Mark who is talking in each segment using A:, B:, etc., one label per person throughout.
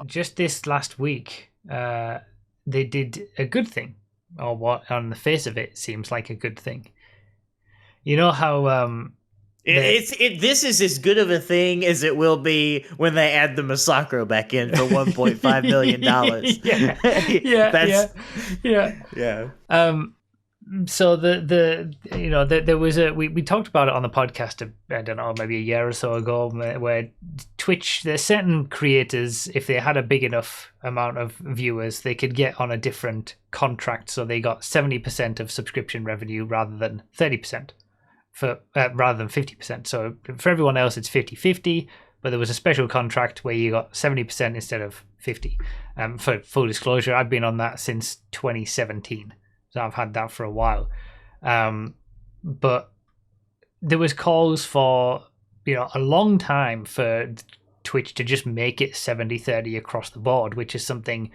A: just this last week, they did a good thing, or what on the face of it seems like a good thing. You know how
B: this is as good of a thing as it will be when they add the Masacro back in for $1.5 million.
A: yeah. So there was we talked about it on the podcast, I don't know, maybe a year or so ago, where Twitch, there's certain creators, if they had a big enough amount of viewers, they could get on a different contract, so they got 70% of subscription revenue rather than 30%, rather than 50%. So for everyone else it's 50-50, but there was a special contract where you got 70% instead of 50. For full disclosure, I've been on that since 2017. So I've had that for a while. But there was calls for, a long time for Twitch to just make it 70-30 across the board, which is something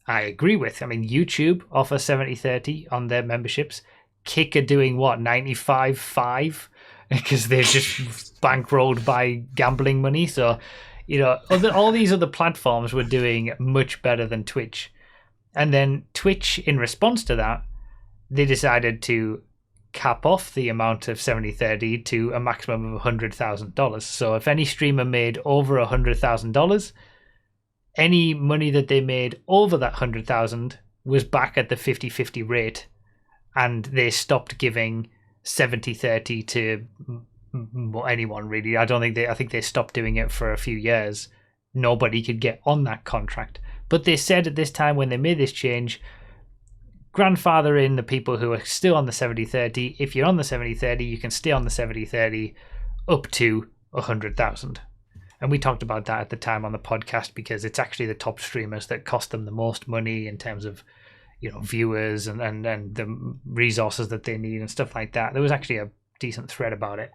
A: I agree with. I mean, YouTube offers 70-30 on their memberships. Kick are doing what, 95-5? Because they're just bankrolled by gambling money. So, all these other platforms were doing much better than Twitch. And then Twitch, in response to that, they decided to cap off the amount of 70-30 to a maximum of $100,000. So if any streamer made over $100,000, any money that they made over that 100,000 was back at the 50-50 rate, and they stopped giving 70-30 to anyone really. I think they stopped doing it for a few years. Nobody could get on that contract. But they said at this time when they made this change, grandfather in the people who are still on the 70-30. If you're on the 70-30, you can stay on the 70-30 up to 100,000. And we talked about that at the time on the podcast, because it's actually the top streamers that cost them the most money in terms of, viewers and the resources that they need and stuff like that. There was actually a decent thread about it.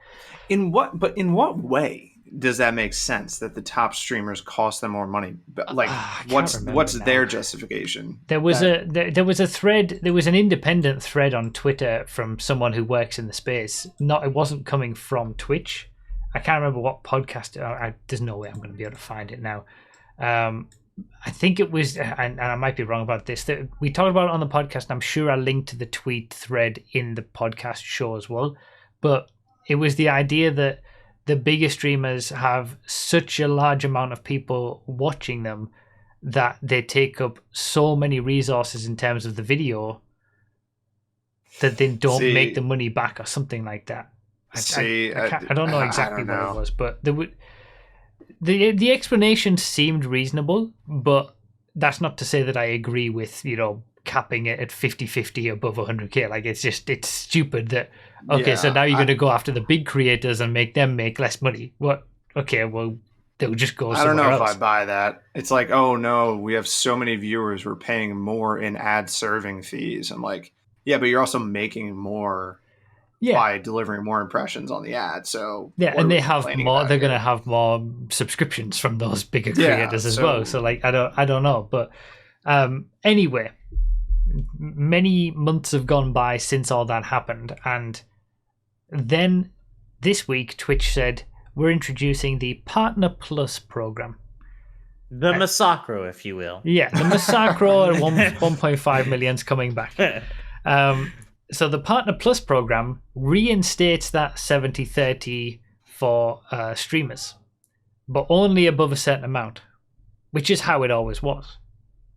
C: In what way does that make sense that the top streamers cost them more money? Like, what's their justification?
A: There was a thread. There was an independent thread on Twitter from someone who works in the space. It wasn't coming from Twitch. I can't remember what podcast. There's no way I'm going to be able to find it now. I think it was, and I might be wrong about this, that we talked about it on the podcast. I'm sure I linked to the tweet thread in the podcast show as well. But it was the idea that the bigger streamers have such a large amount of people watching them that they take up so many resources in terms of the video that they don't make the money back or something like that. I don't know exactly what it was, but the explanation seemed reasonable, but that's not to say that I agree with, capping it at 50-50 above 100k. Like, it's stupid that, so now you're going to go after the big creators and make them make less money. What? Okay, well, they'll just go somewhere else.
C: I don't know if I buy that. It's like, oh no, we have so many viewers, we're paying more in ad serving fees. I'm like, yeah, but you're also making more by delivering more impressions on the ad. So
A: and they have more. They're going to have more subscriptions from those bigger creators as well. So like, I don't know, but anyway, many months have gone by since all that happened, and then this week Twitch said we're introducing the Partner Plus program.
B: The Masacro, if you will.
A: Yeah, the Masacro at 1.5 million's coming back. So the Partner Plus program reinstates that 70-30 for streamers, but only above a certain amount, which is how it always was,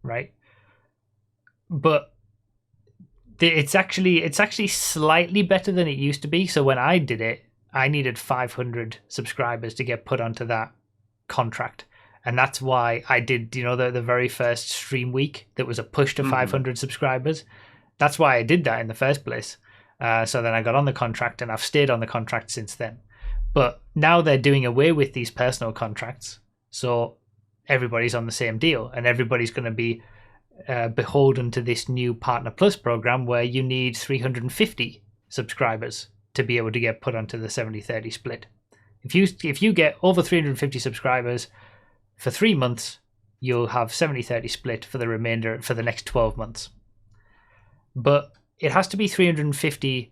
A: right? But it's actually slightly better than it used to be. So when I did it, I needed 500 subscribers to get put onto that contract. And that's why I did, the very first stream week that was a push to 500 subscribers. That's why I did that in the first place. So then I got on the contract, and I've stayed on the contract since then. But now they're doing away with these personal contracts. So everybody's on the same deal, and everybody's going to be beholden to this new Partner Plus program where you need 350 subscribers to be able to get put onto the 70-30 split. If you get over 350 subscribers for 3 months, you'll have 70-30 split for the next 12 months. But it has to be 350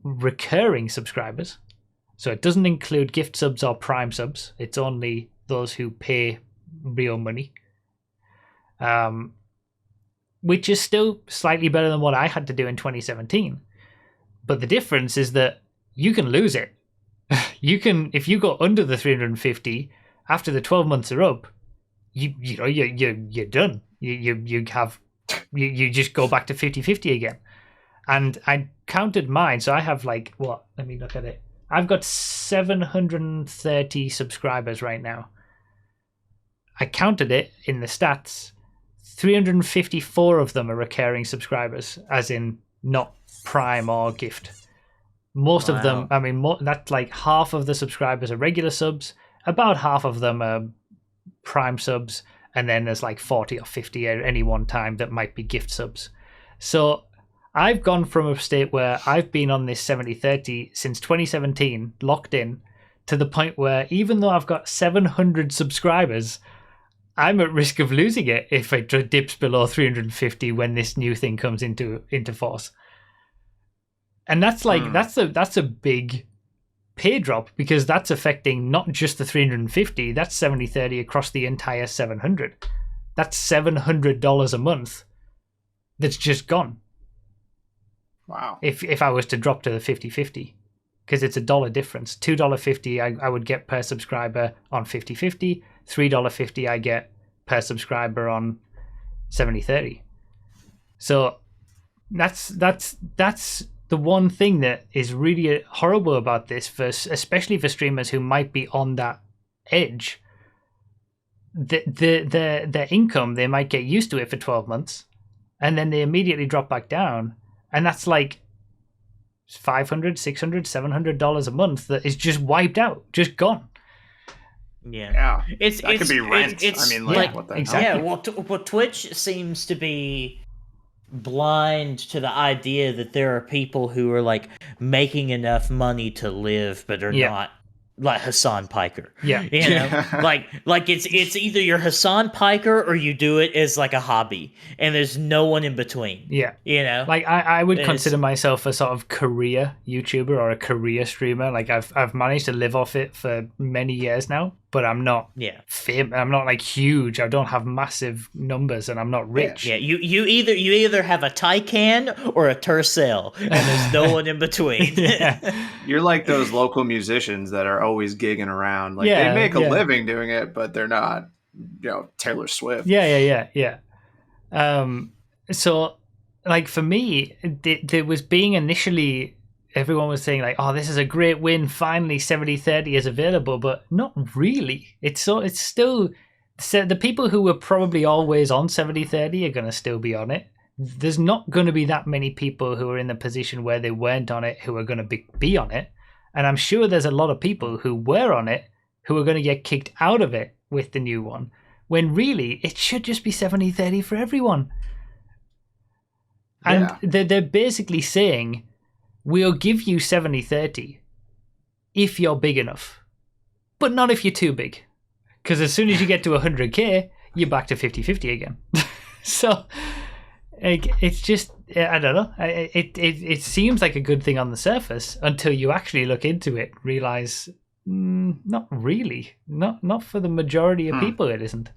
A: recurring subscribers. So it doesn't include gift subs or prime subs. It's only those who pay real money. Which is still slightly better than what I had to do in 2017. But the difference is that you can lose it. You can, if you go under the 350 after the 12 months are up, you're done. You just go back to 50-50 again. And I counted mine, so I have like what? Let me look at it. I've got 730 subscribers right now. I counted it in the stats. 354 of them are recurring subscribers, as in not Prime or Gift. Most of them, I mean, that's like half of the subscribers are regular subs, about half of them are Prime subs, and then there's like 40 or 50 at any one time that might be Gift subs. So I've gone from a state where I've been on this 70-30 since 2017, locked in, to the point where even though I've got 700 subscribers, I'm at risk of losing it if it dips below 350 when this new thing comes into force. And that's like that's a big pay drop, because that's affecting not just the 350, that's 70-30 across the entire 700. That's $700 a month that's just gone.
C: Wow.
A: If I was to drop to the 50-50, because it's $1 difference. $2.50 I would get per subscriber on 50-50. $3.50 I get per subscriber on 70-30. So that's the one thing that is really horrible about this, especially for streamers who might be on that edge. Their income, they might get used to it for 12 months, and then they immediately drop back down, and that's like $500, $600, $700 a month that is just wiped out, just gone.
B: Yeah.
C: It could be rent. I mean, like what the
A: exactly.
B: hell? Yeah, well, Twitch seems to be blind to the idea that there are people who are like making enough money to live, but are not like Hassan Piker.
A: Yeah.
B: You know, like it's either you're Hassan Piker or you do it as like a hobby, and there's no one in between.
A: Yeah.
B: You know,
A: like I would consider myself a sort of career YouTuber or a career streamer. Like I've managed to live off it for many years now, but I'm not I'm not like huge. I don't have massive numbers, and I'm not rich.
B: Yeah, you either have a Taycan or a Tercel, and there's no one in between.
C: You're like those local musicians that are always gigging around. Like they make a living doing it, but they're not, Taylor Swift.
A: Yeah. So like for me, there was being initially, everyone was saying like, oh, this is a great win. Finally 70-30 is available, but not really. It's still, the people who were probably always on 70-30 are going to still be on it. There's not going to be that many people who are in the position where they weren't on it who are going to be on it. And I'm sure there's a lot of people who were on it who are going to get kicked out of it with the new one, when really it should just be 70-30 for everyone. And they're basically saying, we'll give you 70-30 if you're big enough, but not if you're too big. Because as soon as you get to 100K, you're back to 50-50 again. So it's just, I don't know. It seems like a good thing on the surface until you actually look into it, realize not really. Not for the majority of people it isn't.